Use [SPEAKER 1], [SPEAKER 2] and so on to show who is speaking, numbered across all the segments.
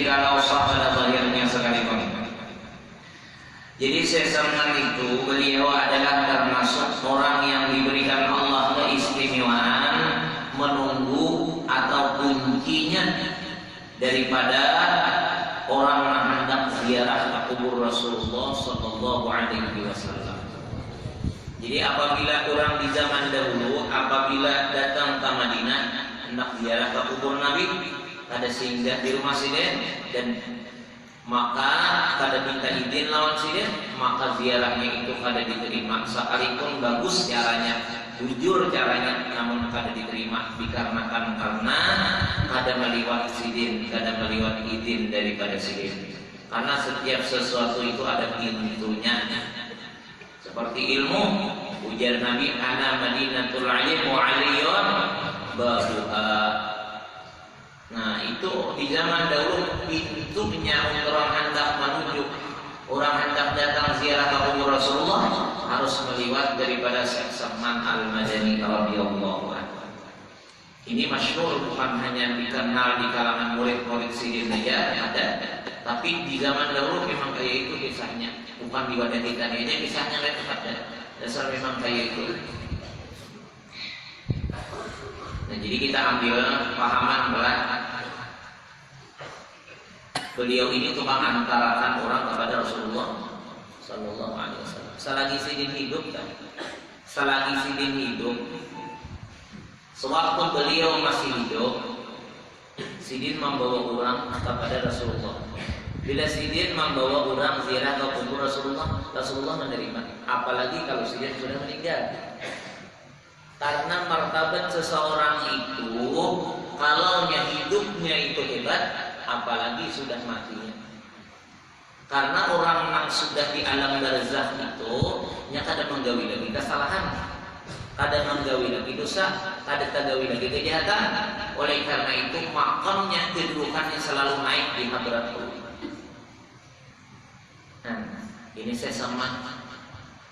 [SPEAKER 1] jikalau sah pada zahirnya sekalipun. Jadi Syekh itu beliau adalah termasuk orang yang diberikan Allah keistimewaan menunggu atau kuncinya daripada orang yang hendak ziarah kubur Rasulullah sallallahu alaihi wasallam. Jadi apabila orang di zaman dahulu apabila datang ke Madinah hendak ziarah ke kubur Nabi, ada singgah di rumah Sidin dan maka kada minta izin lawan Sidin, maka ziarahnya itu kada diterima sekalipun bagus caranya, jujur caranya, namun kada diterima dikarenakan karena kada meliwat Sidin, kada meliwat izin daripada Sidin. Karena setiap sesuatu itu ada pintunya. Seperti ilmu, ujar Nabi, ana madinatul ilm wa aliyun babuha. Nah itu di zaman dahulu pintunya orang hendak menuju, orang hendak datang ziarah ke kubur Rasulullah harus melewat daripada Syekh Salman Al-Madani radhiyallahu anhu. Ini masyhur, bukan hanya dikenal di kalangan murid-murid Sidin saja ada, tapi di zaman dahulu memang kayak itu kisahnya, bukan di wadah kita ini kisahnya ada. Dasar memang kayak itu. Nah, jadi kita ambil pahaman bahwa beliau ini tukang antarakan orang kepada Rasulullah sallallahu alaihi wasallam. Selagi Sidin hidup kan? Selagi Sidin hidup, sewaktu beliau masih hidup, Sidin membawa orang kepada Rasulullah. Bila Sidin membawa orang ziarah ke kubur Rasulullah, Rasulullah menerima. Apalagi kalau Sidin sudah meninggal. Karena martabat seseorang itu, kalaunya hidupnya itu hebat, apalagi sudah matinya. Karena orang yang sudah di alam barzakh itu, nya kada menggawi lagi kesalahan, kada menggawi lagi dosa, kada tagawi lagi kejahatan. Oleh karena itu makamnya, kedudukannya selalu naik di hadrat Allah. Nah, ini saya sama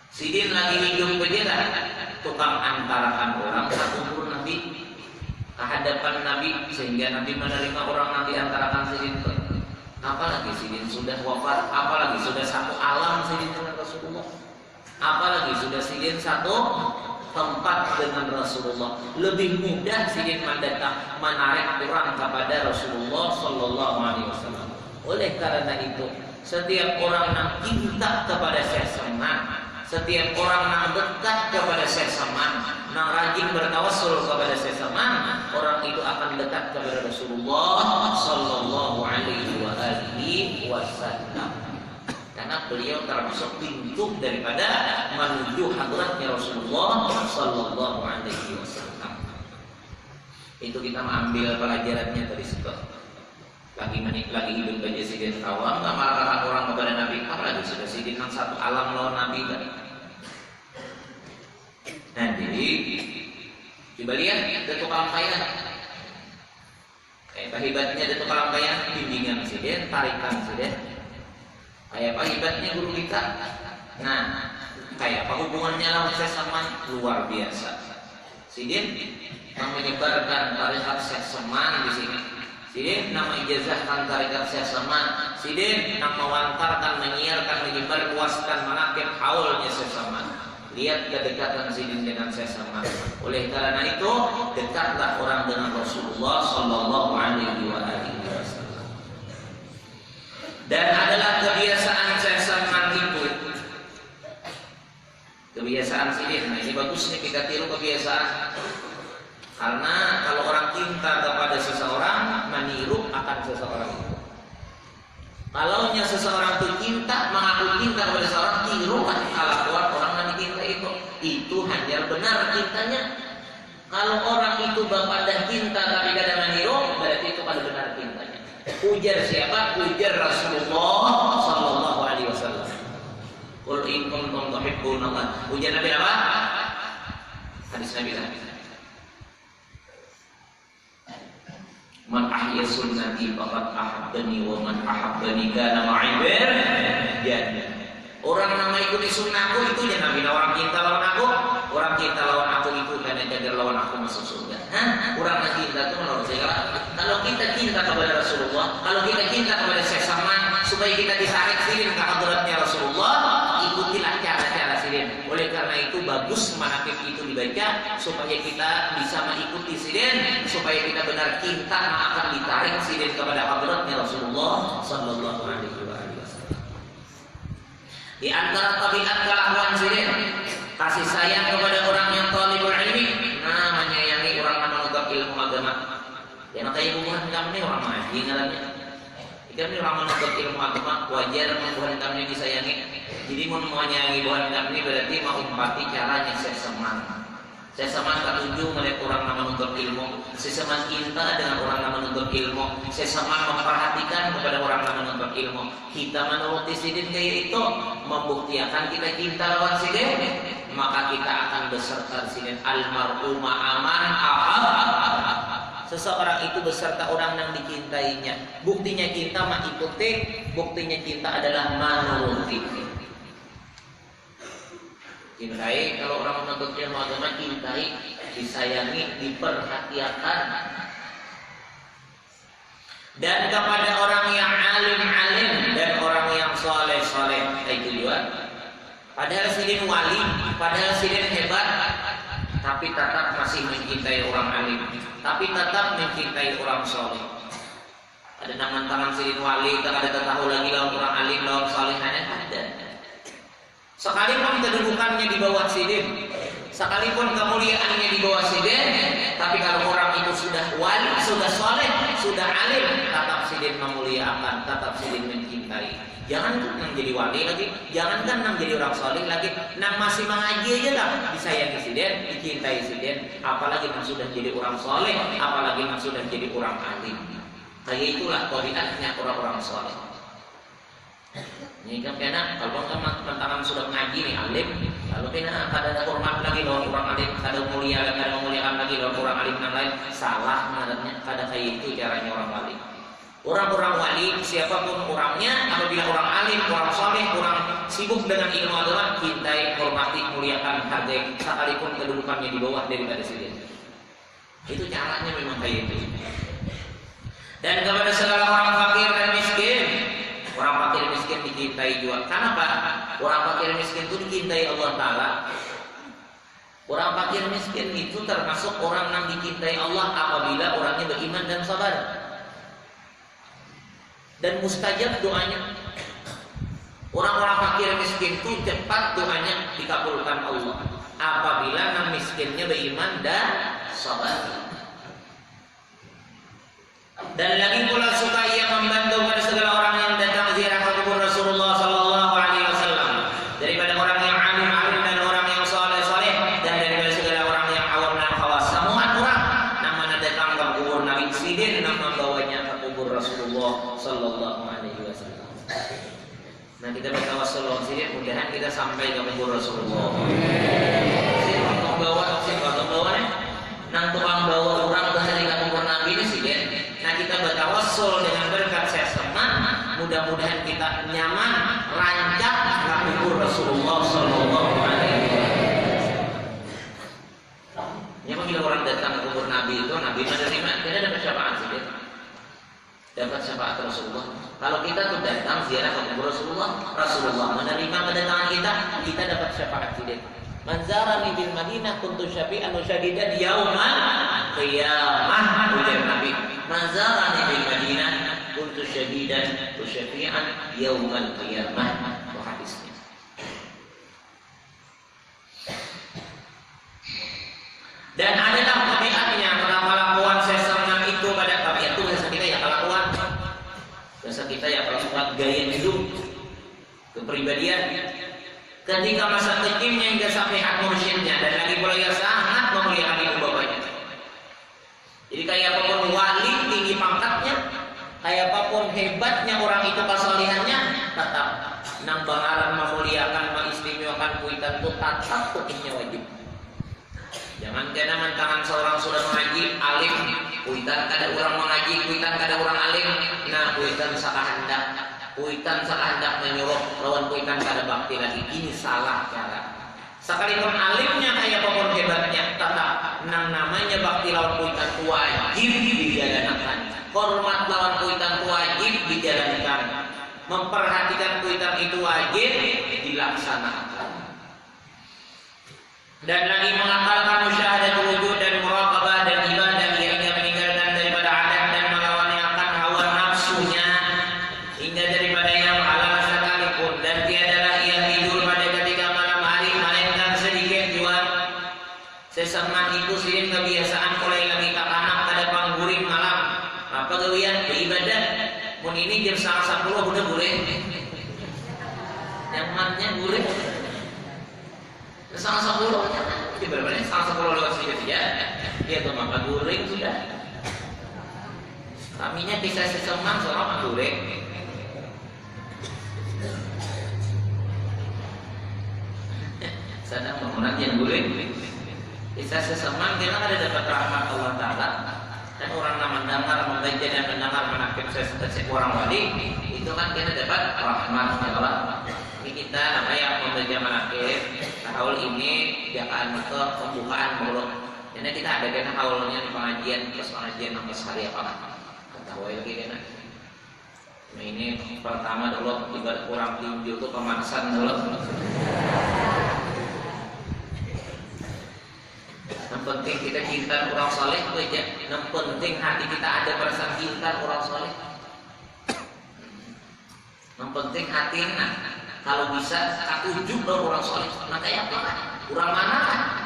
[SPEAKER 1] Sidin lagi hidup berjalan, tukang antarakan orang ke kubur Nabi, ke hadapan Nabi, sehingga Nabi menerima orang Nabi antarakan Sidin. Apalagi Sidin sudah wafat, apalagi sudah satu alam Sidin dengan Rasulullah, apalagi sudah Sidin satu tempat dengan Rasulullah. Lebih mudah Sidin mendatang menarik orang kepada Rasulullah sallallahu alaihi wasallam. Oleh karena itu, setiap orang yang cinta kepada Syekh Salman, setiap orang yang dekat kepada Syekh Salman, yang rajin bertawassul kepada Syekh Salman, orang itu akan dekat kepada Rasulullah sallallahu alaihi wasallam. Karena beliau termasuk pintu daripada menuju hadratnya Rasulullah sallallahu alaihi wasallam. Itu kita mengambil pelajarannya dari situ. Lagi hidup aja Sidin awam, nggak marah orang kepada Nabi, apalagi sudah Sidin yang satu alam lawan Nabi kan. Nah jadi coba lihat Datuk Kalampaian, kayak apa hebatnya Datuk Kalampaian, bimbingan Sidin, tarikan Sidin, kayak apa hebatnya guru kita. Nah kayak apa hubungannya lawan Syekh Salman, luar biasa. Sidin yang menyebarkan tarikat Syekh Salman di sini. Sidin nama ijazahkan tarikat Syekh Salman. Sidin nak mewantarkan, menyiarkan, menyebar luaskan manaqib haulnya Syekh Salman. Lihat kedekatan Sidin dengan Syekh Salman. Oleh karena itu dekatlah orang dengan Rasulullah sallallahu alaihi wasallam. Dan adalah kebiasaan Syekh Salman itu. Kebiasaan Sidin. Nah ini bagus nih kita tiru kebiasaan. Karena kalau orang cinta kepada seseorang, meniru akan seseorang itu. Kalaunya seseorang itu cinta, mengaku cinta kepada seseorang, tiru kelakuan orang yang dicinta itu. Itu hanya benar cintanya. Kalau orang itu pada cinta tapi tidak meniru, berarti itu pada benar cintanya. Ujar siapa? Ujar Rasulullah sallallahu alaihi wasallam. Qul in kuntum tuhibbunallah. Ujar Nabi apa? Hadis Nabi lah. Man ahya sunnati faqad ahabbani wa man ahabbani kana ma'i bil jannah. Orang nama ikuti sunnahku itu ya Nabi. Orang cinta lawan aku, orang cinta lawan aku itu karena jaga lawan aku masuk surga. Orang yang cinta itu menurut saya, kalau kita cinta kepada Rasulullah, kalau kita cinta kepada supaya kita ditarik silin ke hadratnya Rasulullah, ikutilah cara-cara silin. Oleh karena itu bagus manaqib itu dibaca supaya kita bisa mengikuti silin, supaya kita benar cinta akan ditarik silin kepada hadratnya Rasulullah sallallahu alaihi wasallam. Di antara tabiat kelakuan silin, kasih sayang kepada orang yang talibul ilmi, menyayangi orang yang menuntut ilmu agama. Ya makanya hubungan kami orang ngaji ngarannya. Kami orang menuntut ilmu agama, wajar hubungan kami disayangi. Jadi menyayangi hubungan kami berarti mau empati caranya seseman. Seseman ketujuh melihat orang yang menuntut ilmu, seseman cinta dengan orang yang menuntut ilmu, seseman memperhatikan kepada orang yang menuntut ilmu. Kita menuruti sidin kayak itu membuktikan kita cinta lawan sidin, maka kita akan beserta sidin. Almarhum aman seseorang itu beserta orang yang dicintainya. Buktinya cinta mengikuti, buktinya cinta adalah menuruti. Cintai, kalau orang menuntut ilmu agama, cintai, disayangi, diperhatikan. Dan kepada orang yang alim-alim dan orang yang soleh-soleh, itu juga. Padahal sidin wali, padahal sidin hebat, tapi tetap masih mencintai orang alim, tapi tetap mencintai orang soleh. Ada nama tangan sidin wali, tak ada tahu lagi lawan orang alim, lawan soleh, hanya ada. Sekalipun kedudukannya di bawah sidin, sekalipun kemuliaannya di bawah sidin, tapi kalau orang itu sudah wali, sudah soleh, sudah alim, tetap sidin memuliakan, tetap sidin mencintai. Jangan nang jadi wali lagi, jangankan nang jadi orang soleh lagi, nang masih mengaji aja lah disayangi sidin, dicintai sidin, apalagi nang sudah jadi orang soleh, apalagi nang sudah jadi orang alim. Kayak itulah tabiatnya orang-orang soleh. Ini kan kena kalau teman-teman sudah ngaji nih alim, lalu kena kada hormat lagi lawan orang alim, kada memuliakan lagi lawan orang alim yang lain, salah menurutnya. Kada kayak itu caranya orang wali. Orang-orang wali siapapun orangnya, apabila orang alim, orang soleh, orang sibuk dengan ilmu agama, cintai, hormati, muliakan, hargai, sekalipun kedudukannya di bawah daripada sidin. Itu caranya memang kayak itu. Dan kepada segala orang fakir dan miskin, orang fakir miskin dicintai juga. Kenapa? Orang fakir miskin itu dicintai Allah Ta'ala. Orang fakir miskin itu termasuk orang yang dicintai Allah apabila orangnya beriman dan sabar. Dan mustajab doanya. Orang-orang fakir miskin itu cepat doanya dikabulkan Allah apabila yang miskinnya beriman dan sabar. Dan lagi pula suka ia membantu pada segala orang yang datang ziarah ke kubur Rasulullah sallallahu alaihi wasallam, daripada orang yang alim-alim dan orang yang soleh-soleh, dan daripada segala orang yang awam dan khawas. Semua orang yang mana datang ke kubur Nabi sidin yang membawanya ke kubur Rasulullah sallallahu alaihi wasallam. Nah, kita bertawassul sidin, mudahan kita sampai ke kubur Rasulullah. Sidin membawa nang tukang bawa orang dari kubur Nabi ini sidin. Nah, kita bertawassul dengan berkat seseman, mudah-mudahan kita nyaman, rancak ke kubur Rasulullah sallallahu alaihi wasallam. Ya, bila orang datang ke kubur Nabi itu, Nabi menerima, kita dapat syafaat sih, dapat syafaat Rasulullah. Kalau kita tuh datang ziarah ke kubur Rasulullah, Rasulullah menerima kedatangan kita dapat syafaat sih. Man zarani bil Madinah kuntu syafi'an wa syahidan yaumal qiyamah, ujar Nabi. Man zarani bil Madinah kuntu syahidan wa syafi'an yaumal qiyamah. Hadisnya. Dan adalah tabiatnya kelakuan seseorang itu pada tabiat itu bahasa kita ya kelakuan. Bahasa kita ya kalau suka gaya hidup, kepribadian. Ketika masa kecilnya hingga sampai hak mursyidnya, dan lagi pula ia sangat memuliakan ibu bapaknya. Jadi kayak apapun wali tinggi pangkatnya, kayak apapun hebatnya orang itu kesalihannya, tetap nang bangaran memuliakan, mengistimewakan kuitan itu tetap hukumnya wajib. Jangan kena mentangan seorang sudah mengaji alim, kuitan kada orang mengaji, kuitan kada orang alim, nah kuitan sakahandak. Kuitan saat hendak menyuruh lawan kuitan kada bakti lagi, ini salah cara. Sekalipun alimnya kayak apapun hebatnya, tetap namanya bakti lawan kuitan wajib dijalankan. Hormat lawan kuitan wajib dijalankan. memperhatikan kuitan itu wajib dilaksanakan. Dan lagi mengamalkan musyahadatul wujud dan muraqabah dan ibadah yang ia meninggalkan daripada adat dan melawankan hawa nafsunya hingga daripada yang halal sekalipun, dan tiadalah ia tidur pada ketika malam hari melainkan sedikit juga. Seseman itu sirin kebiasaan mulai lagi ke anak pada pangguring malam apa gawian beribadah. Mun ini jam 10 udah boleh. Yang matnya boleh. 10 itu berapa nih? 10 lewat sedikit ya. Dia tuh makan goreng sudah. Kaminya bisa seseman soal makan goreng. Sedang bangunan yang goreng. Bisa seseman dia ada dapat rahmat Allah Taala. Dan orang yang mendengar, membaca dan mendengar menakib orang wali itu kan kita dapat rahmat Allah. Ini kita namanya membaca menakib. Haul ini jangan ke pembukaan mulut. Jadi kita ada kena haulnya di pengajian, terus pengajian nomor sehari apa? Ketahui lagi kena. Nah ini pertama dulu ibarat kurang tinju tuh pemanasan dulu. Yang penting kita cinta orang soleh itu aja. Yang penting hati kita ada perasaan cinta orang soleh. Yang penting hati kalau bisa aku ujuk orang soleh. Nah kayak apa? Orang mana?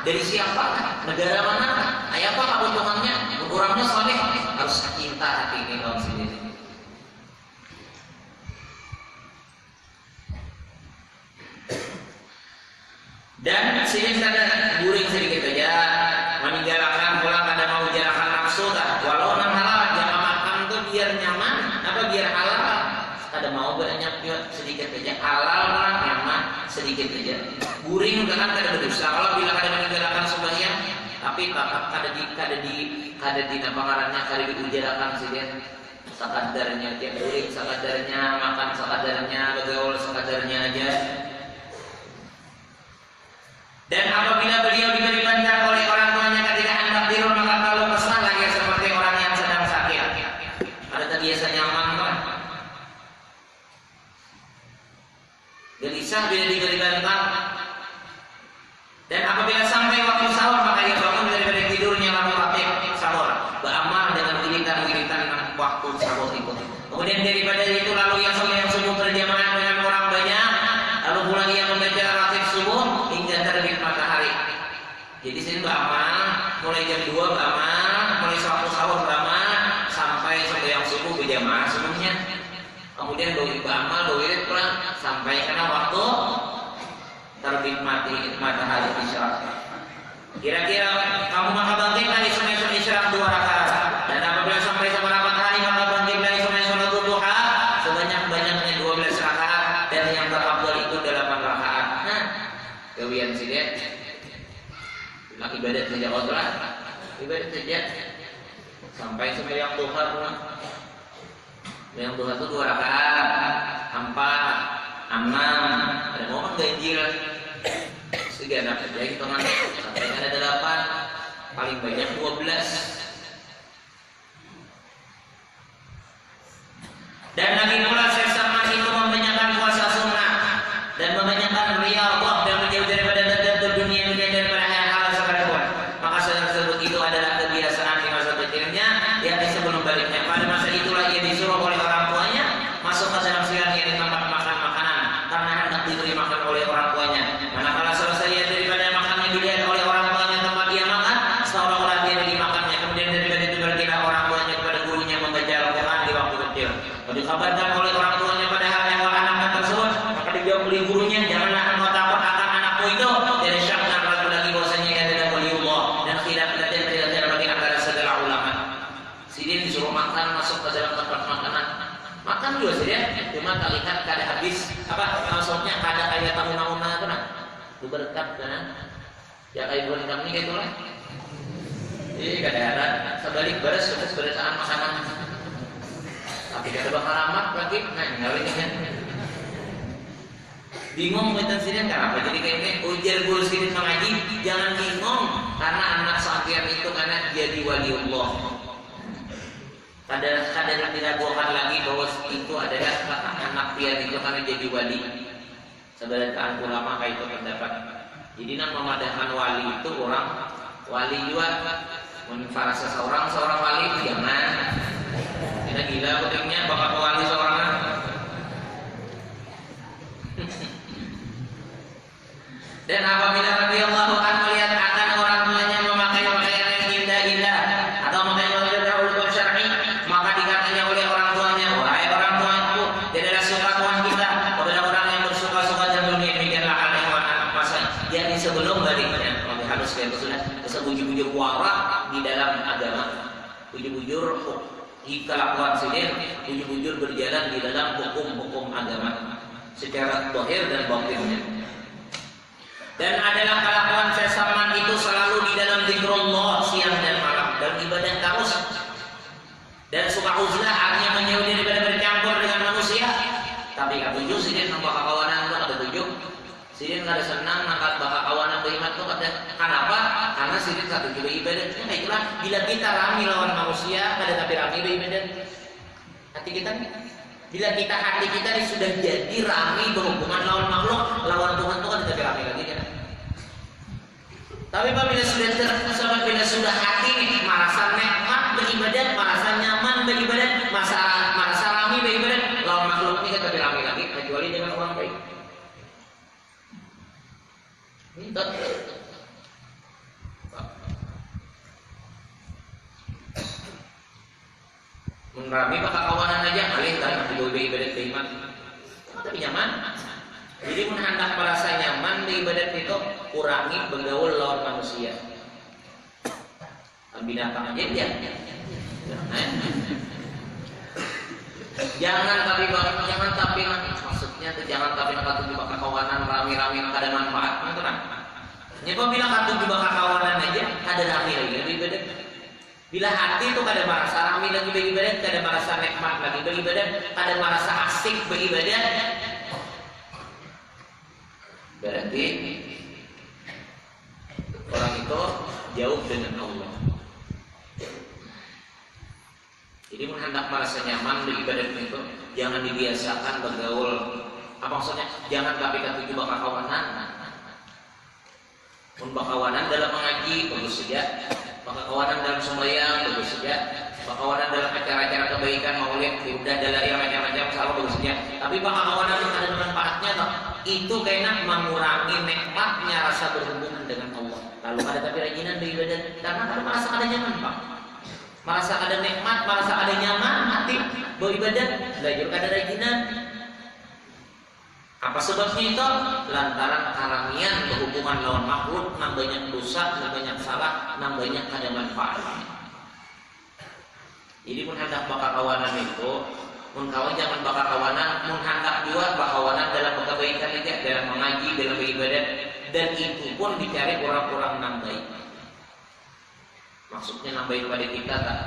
[SPEAKER 1] Dari siapa? Negara mana? Kayak apa keuntungannya? Orangnya soleh harus cinta hati ini orang sendiri. Dan sini ada guring sedikit aja. Meninggalkan pulang ada mau jarakan nafsu tak? Walau non halal jangan makan tuh biar nyaman, apa biar halal? Ada mau banyak sedikit aja halal nyaman sedikit aja. Guring udah kan kada berdosa. Kalau bila kada meninggalkan sembahyang, tapi tetap kada di napangarannya kada diujarakan sih dia. Sakadarnya tiap guring, sakadarnya makan, sakadarnya begaul, sakadarnya aja. Dan apabila beliau diberi bantuan oleh orang tuanya ketika hendak tidur, maka kalau kesal lagi seperti orang yang sedang sakit. Ada terbiasa nyaman kan? Gelisah bila diberi bantuan. Dan apabila sampai waktu sahur, maka ia bangun daripada tidurnya lalu praktik sahur, beramal dengan wiritan waktu sahur itu. Kemudian daripada itu lalu yang subuh berjamaah dengan orang banyak, lalu pula ia membaca ratib subuh hingga terbit matahari. Jadi sini beramal mulai jam 2 beramal, mulai waktu sahur beramal sampai yang subuh berjamaah sebelumnya. Kemudian beramal wirid pulang sampai karena waktu terbit matahari isyarat. Kira-kira kamu maka bangkitlah esok isyarat 2 rakaat. Dan apabila sampai sama matahari maka bangkitlah esok duha sebanyak-banyaknya 12 rakaat, dan yang terafdal itu 8 rakaat. Nah, gawian sih dia. Bilang ibadat saja kotoran. Ibadat saja sampai sembahyang duha pulang. Sembahyang duha itu 2 rakaat, 4, 6. Ada momen ganjil. Sekian apa aja hitungan sampai ada 8, paling banyak 12. Dan lagi pula sesama itu membanyakkan puasa sunnah dan membanyakkan riyadhah dan menjauh daripada dadar dunia daripada hal-hal sekalipun. Maka tersebut itu adalah kebiasaan di masa kecilnya, yakni sebelum baliknya. Pada masa itulah ia disuruh oleh orang tuanya masuk ke dalam siang yang di tempat makan makanan karena hendak diberi makan oleh orang tuanya. Manakala selesai ia daripada makannya dilihat oleh orang tuanya tempat dia makan, seolah-olah dia lagi makannya. Kemudian daripada itu berkira orang tuanya kepada gurunya membaca Al-Quran di waktu kecil. Dikabarkan oleh orang tuanya pada hal yang anak tersebut, maka dijawab oleh gurunya, janganlah engkau takut akan anakmu itu. Dari syak dan ragu lagi bahwasanya ia adalah waliullah dan khilaf dan bagi antara segala ulama. Sidin disuruh makan masuk ke dalam tempat makanan. Makan juga sih dia, cuma tak lihat kada habis apa maksudnya kada kayak tahun-tahun itu nah. Lu berkat kan? Ya kayak bulan kami gitu lah. Kada ada sebalik beres beresan makanan. Tapi kada bakal ramat lagi, nah ngawin kan. Bingung kita sini kenapa? Jadi kayaknya ujar guru sini mengaji, jangan bingung karena anak sampean itu karena jadi waliullah. Kadang diragukan lagi bahwa itu adalah anak kesakian itu karena jadi wali. Sebenarnya ulama kayak itu pendapat. Jadi nak memadahkan wali itu orang wali juga menfarasa seorang wali itu jangan. Kita gila pentingnya bakal wali seorang. Dan apabila radhiyallahu anhu melihat akan orang tuanya memakai pakaian yang indah-indah atau memakai pakaian yang ulum syar'i, maka dikatanya oleh orang tuanya, wahai orang tuaku, tidaklah suka Tuhan kita kepada orang yang bersuka-suka dan dunia demikianlah aneh masa yakni sebelum baliknya. Lebih halus kayak sudah sebujur-bujur warak di dalam agama, bujur-bujur kelakuan sidin, bujur-bujur berjalan di dalam hukum-hukum agama secara zahir dan batinnya. Dan adalah kelakuan sesaman itu selalu di dalam zikrullah siang dan malam dan ibadah terus. Dan suka uzlah artinya menjauh daripada bercampur dengan manusia. Tapi ketujuh sidin nampak kawanan itu ada tujuh. Sidin kada senang angkat bakal kawanan beriman itu kada. Kenapa? Karena sidin satu juga ibadah. Nah itulah bila kita rami lawan manusia kada tapi rami beribadah. Hati kita bila kita hati kita ini sudah jadi rami berhubungan lawan makhluk, lawan Tuhan itu kada tapi rami lagi kan. Tapi bila sudah hati ini merasa nikmat beribadah, merasa nyaman beribadah, merasa rami beribadah, lawan makhluk ini kita rami lagi kecuali dengan orang baik. Minta. Menrami bakal kawanan aja alih kan ibadah beriman. Tapi nyaman. Jadi hendak merasa nyaman di ibadat itu kurangi bergaul lawan manusia. Binatang aja dia. Jangan tapi maksudnya jangan tapi nak tujuh bakal kawanan rami-rami ada manfaatnya tu kan. Nyapa bila tujuh bakal kawanan aja ada rami lagi beribadat. Bila hati itu kada merasa rami lagi beribadat, kada merasa nikmat lagi beribadat, kada merasa asik beribadat. Berarti orang itu jauh dengan Allah. Jadi hendak merasa nyaman di ibadat itu, jangan dibiasakan bergaul. Apa maksudnya? Jangan tapi ketujuh bakal kawanan. Pun bakawanan dalam mengaji bagus saja, bakawanan dalam sembahyang bagus saja, bakawanan dalam acara-acara kebaikan maulid, udah dalam macam-macam salah bagus saja. Tapi bakawanan yang ada manfaatnya toh. Itu kayaknya mengurangi nikmatnya rasa berhubungan dengan Allah. Lalu ada tapi rajinan beribadah karena kalau merasa ada nyaman pak, merasa ada nikmat, merasa ada nyaman hati beribadah, belajar ada rajinan. Apa sebabnya itu? Lantaran karamian berhubungan lawan makhluk, nang banyak dosa, nang banyak salah, nang banyak ada manfaatnya. Jadi pun hendak bakal kawanan itu. Mun kawan jangan bakal kawanan, mun hendak juga bakawanan dalam kebaikan aja, dalam mengaji, dalam beribadat, dan itu pun dicari orang-orang nang baik. Maksudnya nang baik pada kita tak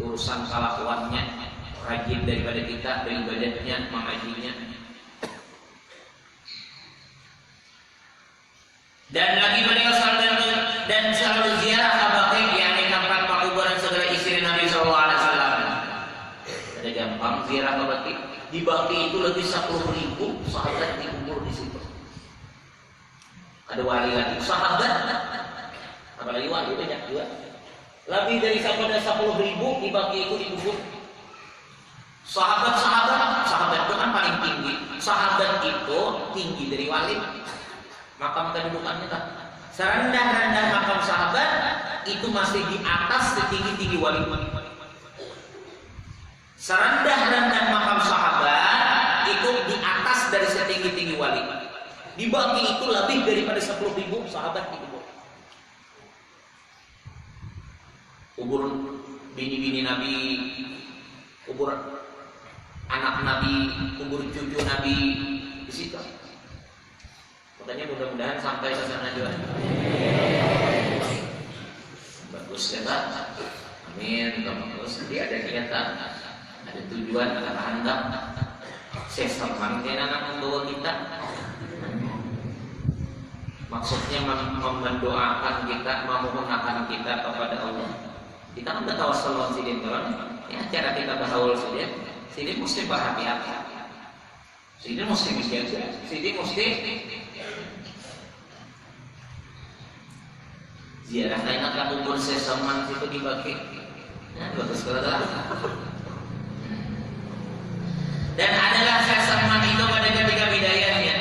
[SPEAKER 1] urusan kelakuannya, rajin daripada kita beribadatnya, mengajinya. Dan lagi beliau selalu ziarah kabaqi yakni tempat penguburan segala istri Nabi SAW. Ada gampang ziarah kabaqi. Di Baqi itu lebih 10.000 sahabat dikubur di situ. Ada wali lagi sahabat, apalagi wali banyak juga. Lebih dari 10.000 di Baqi itu dikubur. Sahabat itu kan paling tinggi. Sahabat itu tinggi dari wali. Makam kedudukannya tak serendah-rendah makam sahabat itu masih di atas setinggi-tinggi wali. Serendah-rendah makam sahabat itu di atas dari setinggi-tinggi wali. Di Baqi itu lebih daripada 10.000 sahabat dikubur. Kubur bini-bini Nabi, kubur anak Nabi, kubur cucu Nabi di situ. Makanya mudah-mudahan sampai ke sana juga. Bagus ya Pak. Amin. Bagus. Jadi ada niatan, ada tujuan, ada kehendak. Sesaman dia anak membawa kita. Maksudnya mendoakan kita, memohonkan kita kepada Allah. Kita kan udah tahu salawat sidin kan? Ya cara kita berhaul saja. Sidin mesti berhati-hati. Sidin mesti menjaga, sidin mesti ziarah ingat kan kubur sesaman itu dibagi. Nah, bagus sekali. Dan adalah sesaman itu pada ketika bidayahnya.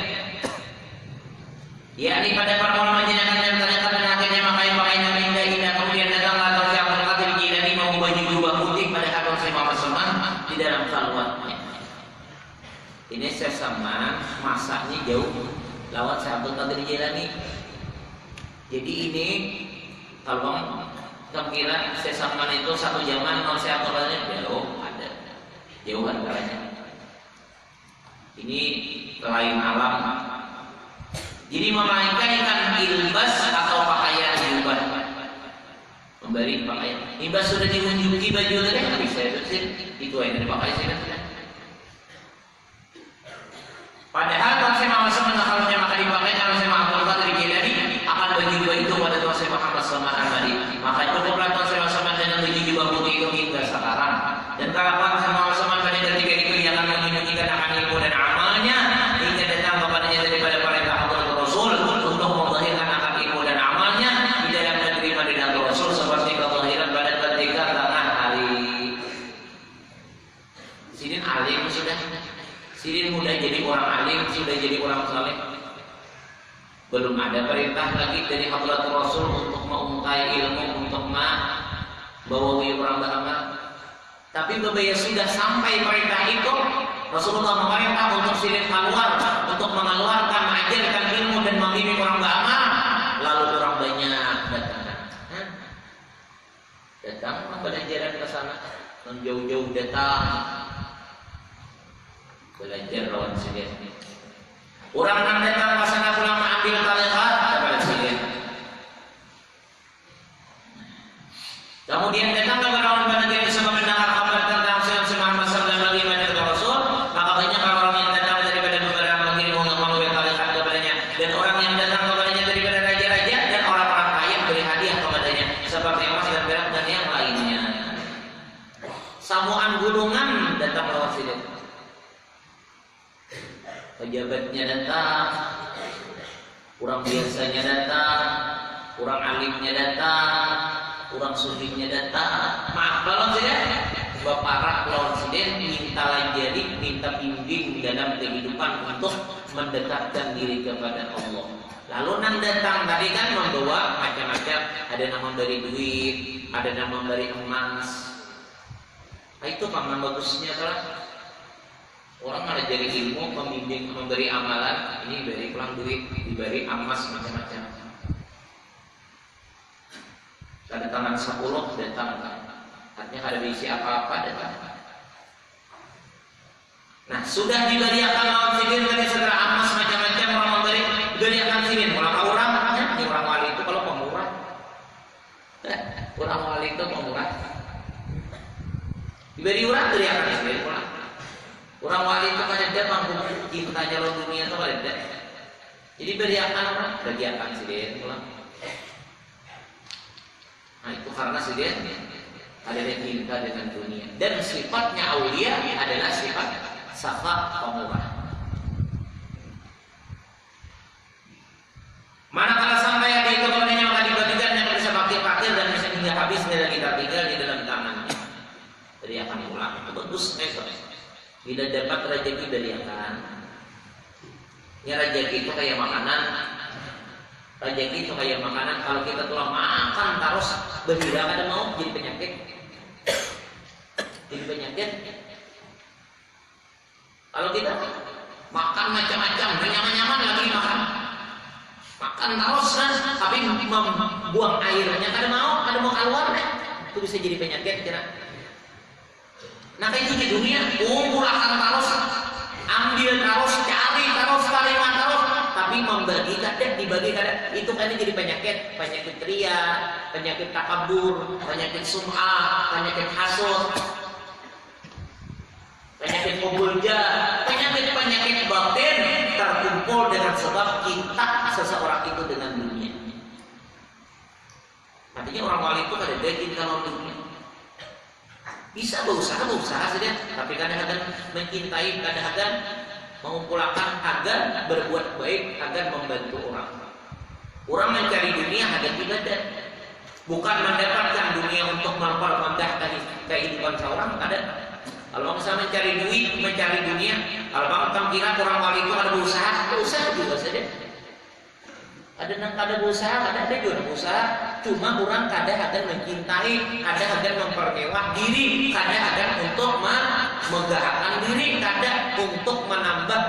[SPEAKER 1] Yakni pada para ulama jenazah yang ternyata dan akhirnya pakai indah kemudian datanglah atau Syekh Abdul Qadir Jilani mau baju jubah putih pada Habib Syekh Muhammad Salman di dalam khalwatnya. Ini sesaman masaknya jauh lewat Syekh Abdul Qadir Jilani. Jadi ini kalau kira sesaman itu satu zaman non Syekh Abdul Qadir jauh ada jauh antaranya. Ini lain alam. Jadi memainkan ilbas atau pakaian jubah, memberi pakaian. Ilbas sudah diunjuki baju tadi, tapi saya itu yang dipakai saya kan. Padahal kalau saya mau sebenarnya maka dipakai kalau saya mau Qadir Jilani akan baju jubah itu pada Tuhan saya Muhammad Salman Al-Badi. Maka cukuplah Tuhan saya Salman dengan baju jubah putih itu hingga sekarang. Dan kalau Tuhan saya Muhammad Salman pada ketika itu ia akan menunjukkan akan ilmu dan amalnya hingga datang kepadanya daripada perintah Allah Rasul untuk memzahirkan akan ilmu dan amalnya di dalam negeri Madinah Rasul seperti kezahiran pada ketika tengah hari. Sidin alim sudah. Sidin mudah jadi orang alim, sudah jadi orang saleh. Belum ada perintah lagi dari Hadratul Rasul untuk mengungkai ilmu, untuk membawahi orang beramal. Tapi berbeda sudah sampai perintah itu, Rasulullah memerintah untuk Sidin keluar, untuk mengeluarkan, mengajarkan ilmu dan membimbing orang beramal. Lalu orang banyak datang pembelajaran ke sana, jauh-jauh datang. Belajar lawan Sidin. Orang yang datang ke sana pulang mengambil tarikat kepada Sidin. Kemudian datang kepada orang Badar sebab mendengar kabar tentang Syekh Muhammad sallallahu alaihi wasallam, maka banyak orang yang datang daripada beberapa negeri untuk mengambil tarikat kepadanya, dan orang yang datang kepadanya daripada raja-raja dan orang-orang kaya beri hadiah kepadanya seperti emas dan perak dan yang lainnya. Samuan gunungan datang lawan Sidin. Pejabatnya datang, orang biasanya datang, orang alimnya datang, orang sufinya datang. Maaf lawan Sidin, bapak lawan Sidin minta lajari, minta bimbing dalam kehidupan untuk mendekatkan diri kepada Allah. Lalu nang datang tadi kan membawa macam-macam, ada yang memberi duit, ada yang memberi emas. Nah, itu paman bagusnya salah. Orang ada jadi ilmu, pembimbing, memberi amalan, ini dari pulang duit, diberi emas macam-macam. Ada tangan 10 datang, artinya ada isi apa-apa datang. Nah, sudah diberikan lawan Sidin tadi segera emas macam-macam orang memberi, diberikan Sidin. Orangnya, orang wali itu kalau pemurah, orang wali itu pemurah. Diberi orang berikan Sidin pulang. Orang wali itu kan ada mampu cinta jalan dunia itu ada. Jadi beriakan orang, beriakan Sidin pulang. Nah itu karena Sidin ada cinta dengan dunia. Dan sifatnya aulia adalah sifat safa pemurah. Manakala sampai ada itu kepadanya maka dibagikan yang bisa fakir-fakir dan bisa hingga habis dan kita tinggal di dalam tangannya. Beriakan pulang. Itu bagus itu. Bila dapat rezeki dari akan, ya rezeki itu kayak makanan. Rezeki itu kayak makanan. Kalau kita telah makan terus berhira kada mau jadi penyakit. Jadi penyakit. Kalau kita makan macam-macam, nyaman-nyaman lagi makan. Makan terus kan, tapi membuang airnya kada mau keluar. Itu bisa jadi penyakit kira. Nah itu di dunia, akan terus, ambil terus, cari terus, terima terus, tapi membagi kadang, dibagi kadang, itu kan jadi penyakit ria, penyakit takabur, penyakit sum'ah, penyakit hasud, penyakit kubulja, penyakit batin terkumpul dengan sebab cinta seseorang itu dengan dunia. Artinya orang wali itu ada daging kalau dunia. Bisa berusaha saja, tapi kadang-kadang mencintai, kadang-kadang mengumpulkan agar berbuat baik, agar membantu orang. Orang mencari dunia agar ibadah, bukan mendapatkan dunia untuk mempermudah kehidupan seorang. Ada kalau misalnya mencari duit, mencari dunia, kalau bang kira orang wali itu ada berusaha juga saja. Ada berusaha, ada juga berusaha. Cuma orang kadang akan mencintai, kadang akan mempermewah diri, kadang akan untuk megahkan diri, kadang untuk menambah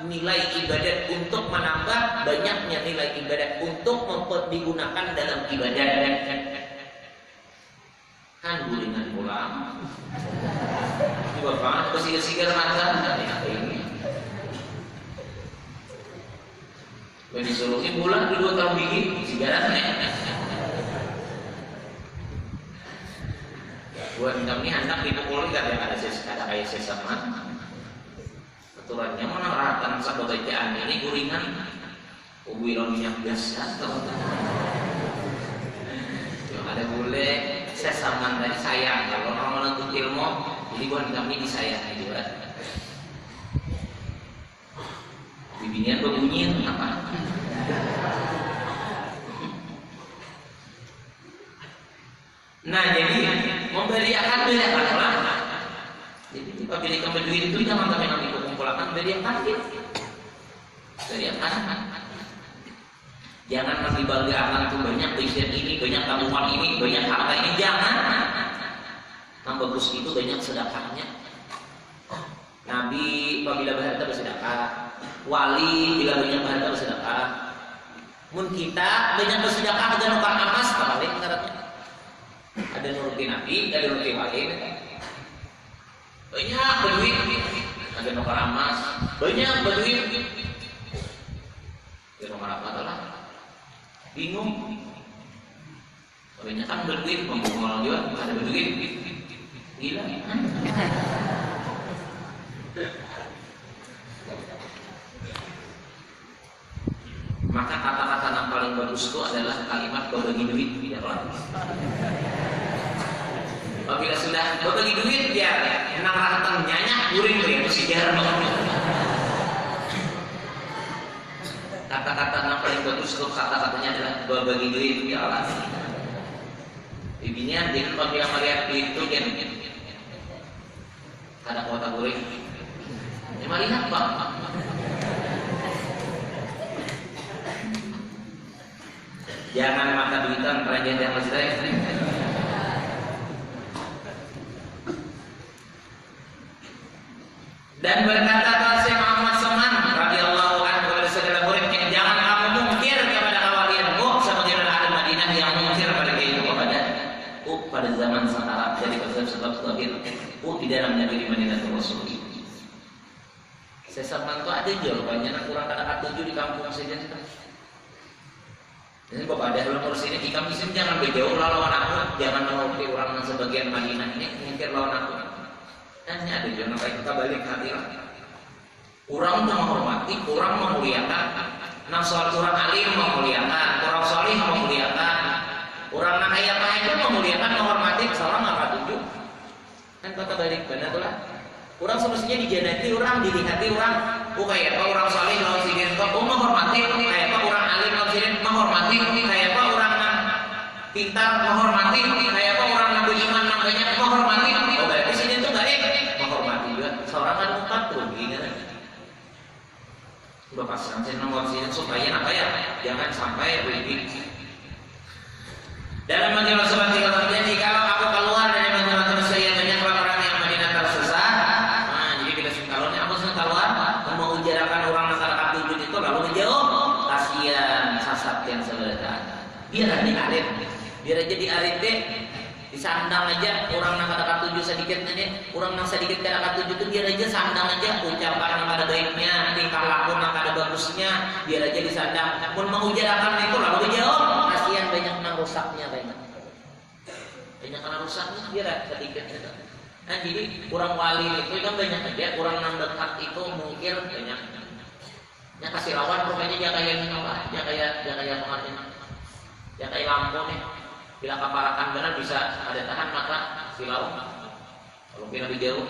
[SPEAKER 1] nilai ibadat, untuk menambah banyaknya nilai ibadat, untuk digunakan dalam ibadat. Kan gulingan pulang. Coba banget kesigar-sigar mata ini. Kalau disuruhnya bulan kedua tahun bikin sigarannya. Buat kami hendak dipukul kada kayak sesama. Aturannya mana ratan sabotejaan ini guringan. Ubiron minyak biasa yang ada boleh sesama tadi sayang kalau orang menuntut ilmu, jadi buat kami disayangi juga. Bibinian berbunyi apa? Nah jadi memberiakan orang. Jadi apabila kamu duit itu jangan kami nanti kumpulkan beriakan gitu. Beriakan. Jangan nanti banggakan tuh banyak bisnis ini, banyak tabungan ini, banyak harta ini, jangan. Yang bagus itu banyak sedekahnya. Nabi apabila berharta bersedekah, wali bila banyak berharta bersedekah. Mun kita banyak bersedekah dengan nukar emas, kebalik syaratnya. Ada nuruti Nabi, ada nuruti wali. Banyak berduit, ada nukar emas, banyak berduit. Ada nukar apa lah? Bingung. Banyak kan berduit, pembunuh juga ada berduit. Gila. Maka kata-kata yang paling bagus itu adalah kalimat berbagi duit tidak orang. Apabila sudah berbagi duit ya enang rantang nyanyak guring itu sejarah banget. Kata-kata yang paling bagus itu kata-katanya adalah berbagi duit ya Allah. Ibinian dengan apabila melihat duit itu kan ada kuota guring. Ya melihat Pak. Jangan mata duitan kerajaan yang masih lain. Dan berkata Syekh Muhammad Saman radhiyallahu anhu kepada saudara muridnya, jangan kamu mungkir kepada kawalianmu sebagaimana ada Madinah yang mungkir pada kehidupan pada zaman sekarang. Jadi sebab terakhir di dalam negeri Madinah Rasul. Saya Saman itu ada jawabannya kurang kata 7 di kampung saja. Ini bapak ada dalam urus ini ikam isim jangan berjauh lawan aku, jangan menuruti orang yang sebagian Madinah ini mungkin lawan aku. Hanya ada jangan kayak kita balik hati lah. Orang menghormati, orang memuliakan. Nah soal orang alim memuliakan, orang solih memuliakan, orang nak kaya itu memuliakan, menghormati, seorang nggak tunjuk. Kan kata balik benar tuh lah. Orang semestinya dijanati, orang dilihati orang. Kayak apa orang solih lawan sidin, menghormati, kayak apa orang alim lawan sidin menghormati, kayak apa orang pintar menghormati, kayak apa orang yang beriman namanya menghormati. Oh berarti sidin itu baik, menghormati juga. Seorang kan empat rugi kan? Bapak santai nomor sidin supaya apa ya? Jangan sampai rugi. Dalam majalah seperti kalau terjadi kalau aku keluar dari majalah saya banyak orang yang Madinah tersesat. Mau ujarakan orang masyarakat tujuh itu lalu menjauh kasihan sasat yang sebenarnya biar diarif biar aja diarif deh disandang aja orang masyarakat tujuh sedikit nih orang yang sedikit masyarakat tujuh itu biar aja sandang aja ucapan yang ada baiknya tingkah laku yang ada bagusnya biar aja disandang pun mengujarakan itu lalu menjauh kasihan banyak yang rusaknya banyak yang rusaknya biar sedikit gitu. Nah jadi orang wali itu kan banyak aja, orang yang dekat itu mungkin banyak. Ya kasih lawan pokoknya dia kayak apa? Dia kayak pengertian. Dia kayak lampu nih. Bila kaparakan benar bisa ada tahan maka silau. Kalau bila di jauh.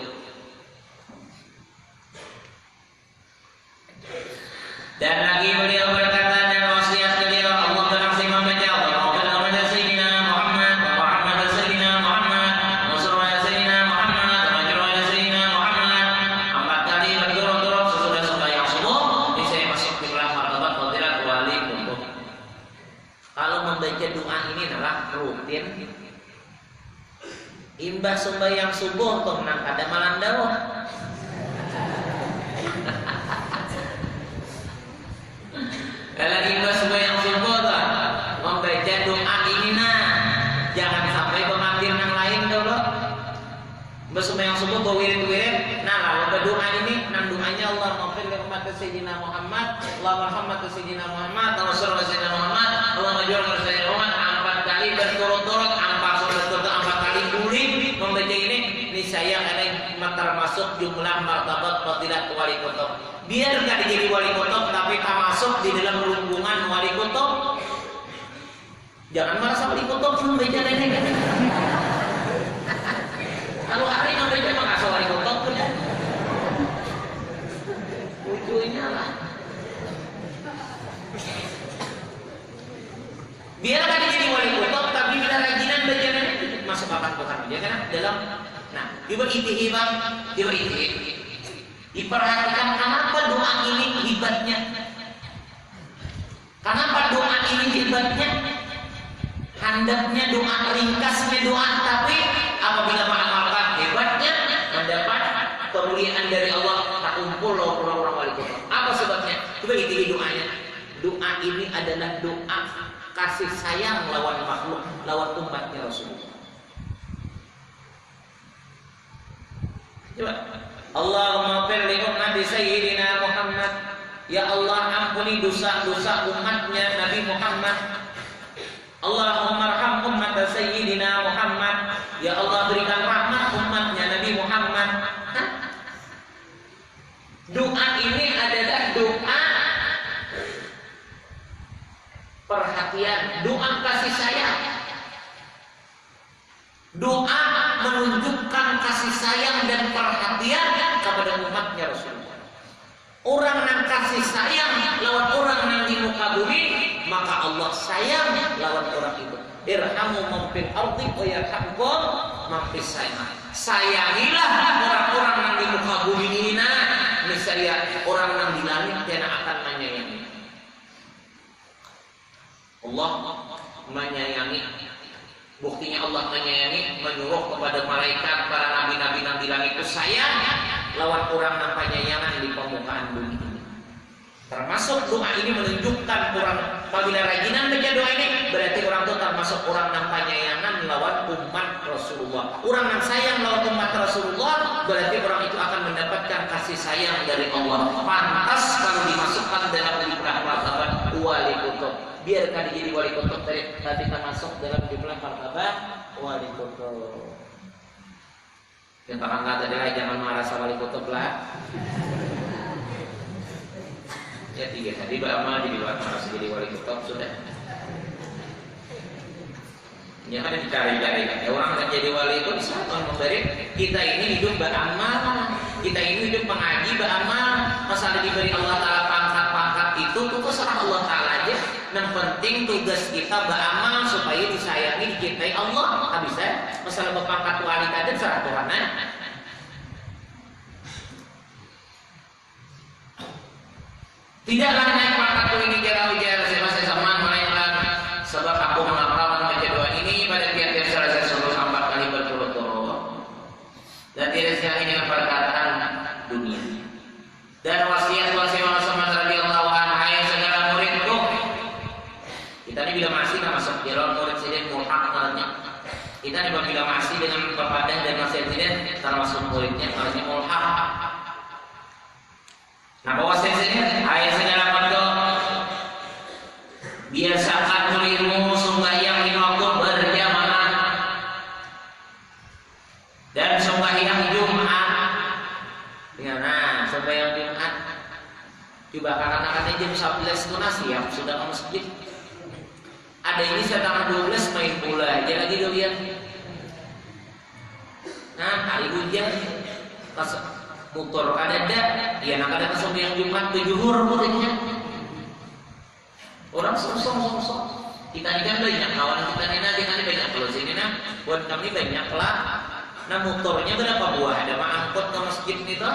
[SPEAKER 1] Dan lagi beliau berkata dan wasiat beliau, Allah berfirman membaca Allahumma salli ala sayyidina Muhammad wa Muhammad sayyidina Muhammad wa sallallahu ala sayyidina Muhammad wa majru ala sayyidina Muhammad. 4 kali berturut-turut sesudah sembahyang subuh, niscaya masuk jumlah martabat fadilat wali kutub. Kalau membaca doa ini adalah rutin. Imbah sembahyang subuh tuh nang ada malam dawuh. Kalau imbah sembahyang subuh tuh membaca doa ini jangan sampai pengambil yang lain dulu. Imbah sembahyang subuh bawa wirid-wirid. Nah, lalu berdoa ini nang doanya Allahumma shalli ala sayyidina Muhammad, Allahumma rahmat sayyidina Muhammad, Allahumma shalli ala sayyidina Muhammad, Allahumma jalla ala sayyidina Muhammad 4 kali berturut-turut, 4 kali bulik membaca ini niscaya ada termasuk jumlah martabat fadilat wali kutub. Biar gak jadi wali kutub tapi tak masuk di dalam lingkungan wali kutub. Jangan merasa wali kutub membaca ini. Kalau hari membaca mengasa wali kutub punya. Ujungnya lah. Biar gak jadi wali kutub tapi bila rajinan baca ini masuk akan Tuhan dia kan dalam. Nah, diperhatikan kenapa doa ini hebatnya. Kenapa doa ini hebatnya? Handapnya doa, ringkasnya doa, tapi apabila mengamalkan hebatnya mendapat kemuliaan dari Allah tak kumpul orang-orang wali kutub. Apa sebabnya? Coba itihi doanya. Doa ini adalah doa kasih sayang lawan makhluk, lawan umatnya Rasulullah. Coba. Allahumma fir li ummati sayyidina Muhammad. Ya Allah, ampuni dosa-dosa umatnya Nabi Muhammad. Allahumma arham ummat sayyidina Muhammad. Ya Allah, berikan rahmat umatnya Nabi Muhammad. Doa ini adalah doa perhatian, doa kasih sayang. Doa menunjukkan kasih sayang dan perhatian kepada umatnya Rasulullah. Orang yang kasih sayang lawan orang yang di muka bumi, maka Allah sayang lawan orang itu. Irhamu man fil ardi wa yarhamkum man fis sama. Sayangilah orang-orang yang di muka bumi ini, niscaya orang yang di langit dia akan menyayangi. Allah menyayangi. Buktinya Allah menyayangi, menyuruh kepada malaikat, para nabi-nabi yang di langit itu sayang lawan orang yang penyayangan di permukaan bumi ini. Termasuk doa ini menunjukkan orang apabila rajinan baca doa ini berarti orang itu termasuk orang yang penyayangan lawan umat Rasulullah. Orang yang sayang lawan umat Rasulullah berarti orang itu akan mendapatkan kasih sayang dari Allah. Pantas kalau dimasukkan dalam jumlah martabat wali kutub. Biarkan jadi wali kutub tadi kita masuk dalam jumlah martabat wali kutub. Kita angkat adalah jangan merasa wali kutub lah. Ya 3 tadi beramal jadi merasa jadi wali kutub sudah. Jangan dicari-cari kan. Orang yang jadi wali itu bisa memberi kita ini hidup beramal, kita ini hidup mengaji beramal. Masalah diberi Allah Taala pangkat-pangkat itu terserah Allah Taala aja. Yang penting tugas kita beramal supaya disayangi, dicintai Allah. Habis masalah berpangkat wali tadi serah Tuhan. Tidaklah naik pangkat ini jauh-jauh saya sama melainkan sebab aku menghafal membaca doa ini pada tiap-tiap selesai 4 kali berturut-turut. Dan tidak sekali dengan perkataan dunia. Dan wasiat Rasulullah radhiyallahu anhu yang segala muridku. Kita ini bila masih nggak masuk jalur murid sidin muhak namanya. Kita ini bila masih dengan kepada dan masih sidin termasuk muridnya harusnya mulhak. Nah bahwa sidin ayat segala bentuk biasakan muridmu sembahyang 5 waktu berjamaah dan sembahyang Jumat. Nah sembahyang Jumat coba katakan jam 11 itu siap sudah ke masjid. Ada ini setengah 12 main bola aja lagi dulu ya. Nah hari hujan pas motor ada ya nak ada sembahyang Jumat 7 zuhur muridnya Orang song. Kita ini kan banyak kawan kita ini banyak kalau sini nah buat kami banyak lah. Nah motornya berapa buah? Ada mah angkot ke masjid itu.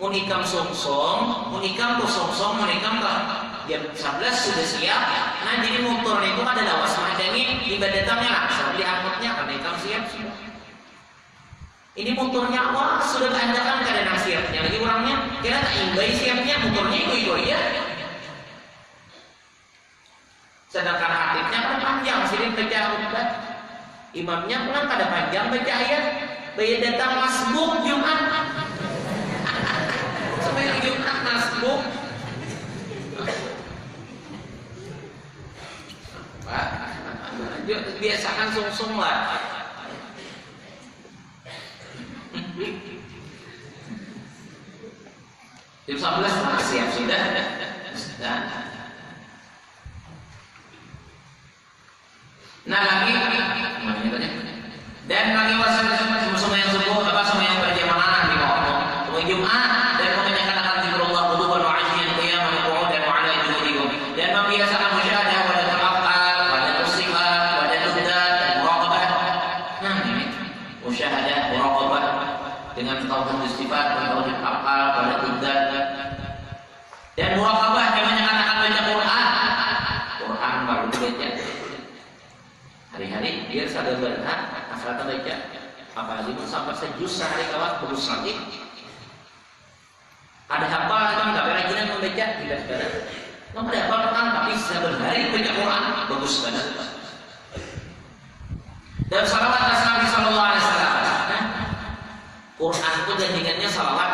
[SPEAKER 1] Munikam songsong, munikam tuh songsong, munikam jam 11 sudah siap. Nah jadi motornya itu ada lawas madani tiba datangnya langsung diangkutnya munikam siap sudah. Ini motornya wah sudah keandakan kadang siapnya lagi orangnya kira tak imbai siapnya motornya itu ya. Sedangkan hadisnya kan panjang, sering baca khutbah. Imamnya pulang kada panjang baca ayat. Bayi datang masbuk Jumat. Sampai Jumat masbuk. Biasakan sungsung lah. Jam 11 siap sudah. Nah lagi dan lagi semua yang subuh semua yang berjamaah di bawah semua Jumat dan mengerjakan akan zikrullah quduban wa asyian qiyaman qu'udan wa ala junubikum dan membiasakan musyahadah wa tafakkur wa tasifat wa tuddat dan muraqabah. Nah ini musyahadah muraqabah dengan tauhid istifat dan tauhid akal wa tuddat dan muraqabah dengan akan baca Quran baru dibaca. Hari-hari dia sadar berhak asal baca apalagi sampai sejus sehari kawan bagus lagi ada apa kan nggak kerajinan membaca tidak benar nggak ada apa kan tapi sehari baca Quran bagus banget dan salawat atas Nabi Sallallahu Alaihi Wasallam. Quran itu jadikannya salawat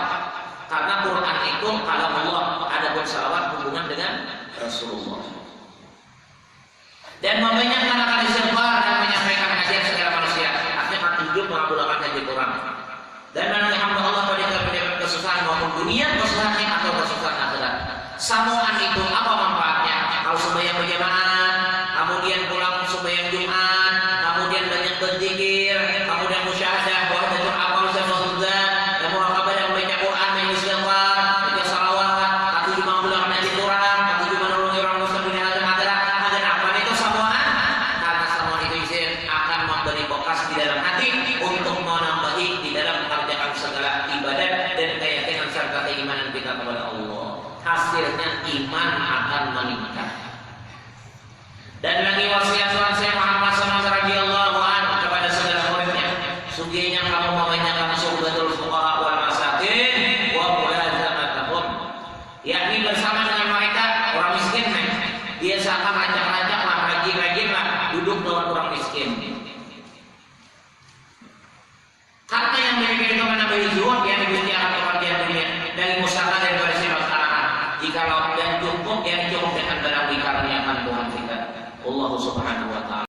[SPEAKER 1] karena Quran itu kalau Allah ada pun salawat hubungan dengan Rasulullah dan membanyakkan akan istighfar dan menyampaikan hadiah segala manusia. Artinya hati hidup mengabulkan haji Quran dan menemui hamba Allah pada kesusahan maupun dunia, kesusahan atau kesusahan akhirat. Samoan itu apa manfaatnya? Kalau sembahyang berjamaah, kemudian pulang sembahyang Jumat, kemudian banyak berzikir, kemudian musyahadah, wahdatul aqal dan dan muraqabah dan membaca Quran, mengistighfar, baca salawat, hati hidup mengabulkan haji Quran, hati hidup menolongi orang muslim dunia dan akhirat. Memberi bekas di dalam hati untuk menambahi di dalam mengerjakan segala ibadat dan keyakinan serta keimanan kita kepada Allah. Hasilnya iman akan meningkat. Dan lagi wasiat Tuhan saya Muhammad SAW radhiyallahu anhu kepada saudara muridnya, sungguhnya kamu membanyakan suhbatul fuqara wal masakin wa mulazamatuhum, yakni bersama dengan mereka orang miskin. Biasakan ajak-ajaklah, rajin-rajinlah duduk dengan orang miskin. Karena yang memiliki menambah zuhud yang dibutuhkan akan kebahagiaan dunia dari musyawarah dan bersilaturahmi. Jika laut dan cukup yang cukup dengan barang dikaruniakan Tuhan kita. Allah Subhanahu wa taala.